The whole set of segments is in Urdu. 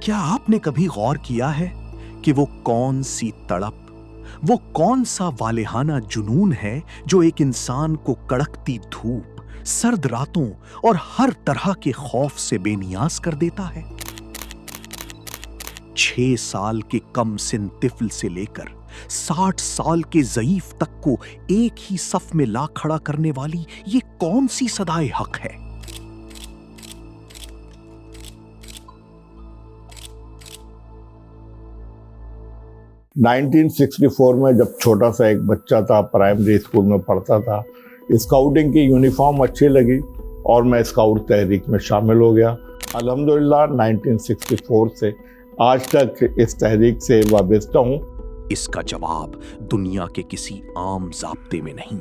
کیا آپ نے کبھی غور کیا ہے کہ وہ کون سی تڑپ، وہ کون سا والہانہ جنون ہے جو ایک انسان کو کڑکتی دھوپ، سرد راتوں اور ہر طرح کے خوف سے بے نیاز کر دیتا ہے؟ 6 سال کے کم سن طفل سے لے کر 60 سال کے ضعیف تک کو ایک ہی صف میں لا کھڑا کرنے والی یہ کون سی صدائے حق ہے؟ نائنٹین 1964 میں جب چھوٹا سا ایک بچہ تھا، پرائمری اسکول میں پڑھتا تھا، اسکاؤٹنگ کی یونیفارم اچھی لگی اور میں اسکاؤٹ تحریک میں شامل ہو گیا۔ الحمدللہ 1964 سے آج تک اس تحریک سے وابستہ ہوں۔ اس کا جواب دنیا کے کسی عام ضابطے میں نہیں،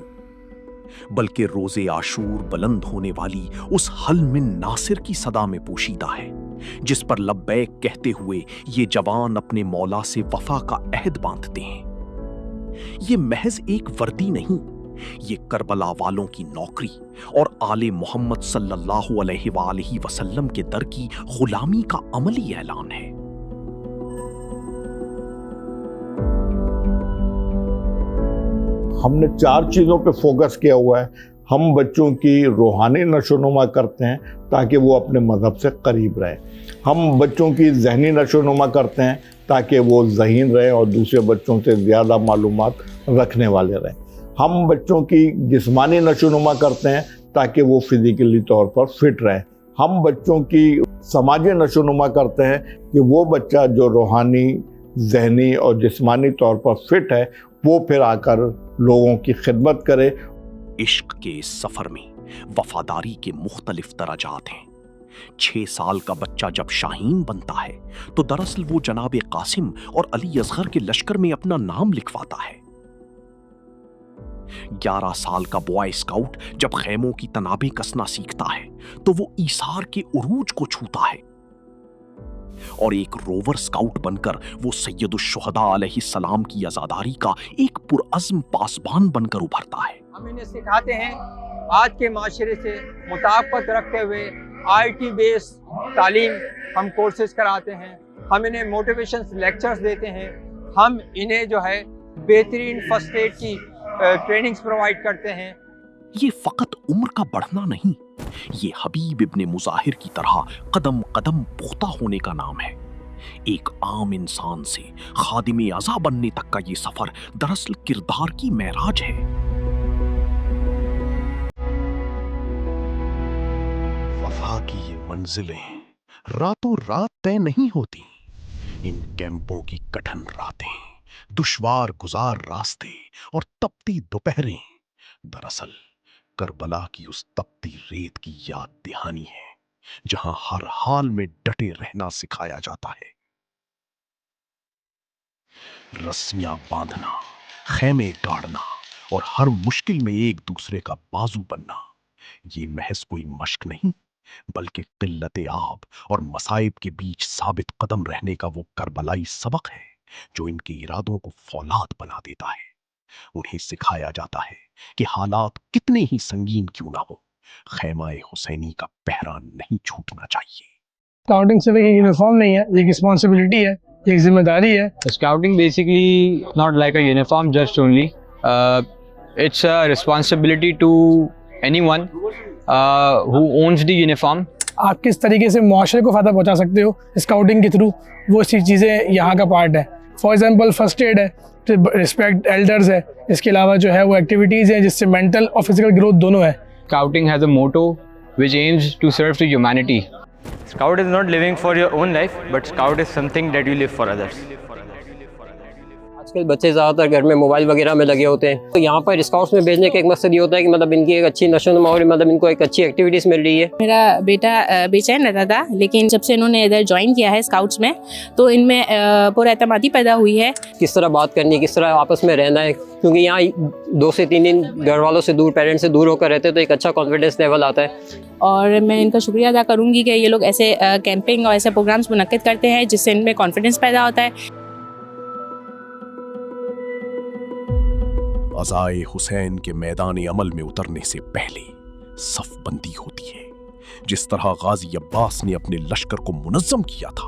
بلکہ روز عاشور بلند ہونے والی اس حل من ناصر کی صدا میں پوشیدہ ہے، جس پر لبیک کہتے ہوئے یہ جوان اپنے مولا سے وفا کا عہد باندھتے ہیں۔ یہ محض ایک وردی نہیں، یہ کربلا والوں کی نوکری اور آل محمد صلی اللہ علیہ وآلہ وسلم کے در کی غلامی کا عملی اعلان ہے۔ ہم نے 4 چیزوں پہ فوکس کیا ہوا ہے۔ ہم بچوں کی روحانی نشو و نما کرتے ہیں تاکہ وہ اپنے مذہب سے قریب رہیں۔ ہم بچوں کی ذہنی نشو و نما کرتے ہیں تاکہ وہ ذہین رہیں اور دوسرے بچوں سے زیادہ معلومات رکھنے والے رہیں۔ ہم بچوں کی جسمانی نشو و نما کرتے ہیں تاکہ وہ فزیکلی طور پر فٹ رہیں۔ ہم بچوں کی سماجی نشو و نما کرتے ہیں کہ وہ بچہ جو روحانی، ذہنی اور جسمانی طور پر فٹ ہے وہ پھر آ کر لوگوں کی خدمت کرے۔ عشق کے اس سفر میں وفاداری کے مختلف درجات ہیں۔ 6 سال کا بچہ جب شاہین بنتا ہے تو دراصل وہ جناب قاسم اور علی اصغر کے لشکر میں اپنا نام لکھواتا ہے۔ 11 سال کا بوائے اسکاؤٹ جب خیموں کی تنابیں کسنا سیکھتا ہے تو وہ ایثار کے عروج کو چھوتا ہے، اور ایک روور اسکاؤٹ بن کر وہ سید الشہداء علیہ السلام کی عزاداری کا ایک پرعزم پاسبان بن کر ابھرتا ہے۔ ہم انہیں سکھاتے ہیں آج کے معاشرے سے مطابقت رکھتے ہوئے IIT بیس تعلیم، ہم کورسز کراتے ہیں، ہم انہیں موٹیویشن لیکچرز دیتے ہیں، ہم انہیں جو ہے بہترین فرسٹ ایڈ کی ٹریننگز پرووائڈ کرتے ہیں۔ یہ فقط عمر کا بڑھنا نہیں، یہ حبیب ابن مظاہر کی طرح قدم قدم پختہ ہونے کا نام ہے۔ ایک عام انسان سے خادم اعضا بننے تک کا یہ سفر دراصل کردار کی معراج ہے۔ وفا کی یہ منزلیں راتوں رات طے نہیں ہوتی۔ ان کیمپوں کی کٹھن راتیں، دشوار گزار راستے اور تپتی دوپہریں دراصل کربلا کی اس تپتی ریت کی یاد دہانی ہے جہاں ہر حال میں ڈٹے رہنا سکھایا جاتا ہے۔ رسیاں باندھنا، خیمے گاڑنا اور ہر مشکل میں ایک دوسرے کا بازو بننا، یہ محض کوئی مشق نہیں، بلکہ قلت آب اور مصائب کے بیچ ثابت قدم رہنے کا وہ کربلائی سبق ہے جو ان کے ارادوں کو فولاد بنا دیتا ہے۔ انہیں سکھایا جاتا ہے کہ حالات کتنے ہی سنگین کیوں نہ ہو، خیمہ حسینی کا پہرا نہیں چھوٹنا چاہیے۔ اسکاؤٹنگ صرف ایک یونیفارم نہیں ہے، ایک رسپانسبلٹی ہے، ایک ذمہ داری ہے۔ Scouting basically not like a uniform just only. It's a responsibility to anyone who owns the uniform. آپ کس طریقے سے معاشرے کو فائدہ پہنچا سکتے ہو اسکاؤٹنگ کے تھرو، وہ سی چیزیں یہاں کا پارٹ ہے۔ فار ایگزامپل فرسٹ ایڈ ہے، رسپیکٹ ایلڈرز ہے، اس کے علاوہ جو ہے وہ ایکٹیویٹیز ہیں جس سے مینٹل اور فزیکل گروتھ دونوں ہے۔ Scouting has a motto which aims to serve to humanity. Scout is not living for your own life, but Scout is something that you live for others. آج کل بچے زیادہ تر گھر میں موبائل وغیرہ میں لگے ہوتے ہیں، تو یہاں پر اسکاؤٹس میں بھیجنے کا ایک مقصد یہ ہوتا ہے کہ مطلب ان کی ایک اچھی نشو و نما اور مطلب ان کو ایک اچھی ایکٹیویٹیز مل رہی ہے۔ میرا بیٹا بے چین رہتا تھا، لیکن جب سے انہوں نے ادھر جوائن کیا ہے اسکاؤٹس میں تو ان میں پر اعتمادی پیدا ہوئی ہے۔ کس طرح بات کرنی ہے، کس طرح آپس میں رہنا ہے، کیونکہ یہاں 2 سے 3 دن گھر والوں سے دور، پیرنٹس سے دور ہو کر رہتے ہیں تو ایک اچھا کانفیڈنس لیول آتا ہے۔ اور میں ان کا شکریہ ادا کروں گی کہ یہ لوگ ایسے کیمپنگ اور ایسے پروگرامس منعقد کرتے ہیں جس سے ان میں کانفیڈنس پیدا ہوتا ہے۔ عزائے حسین کے میدان عمل میں اترنے سے پہلے صف بندی ہوتی ہے۔ جس طرح غازی عباس نے اپنے لشکر کو منظم کیا تھا،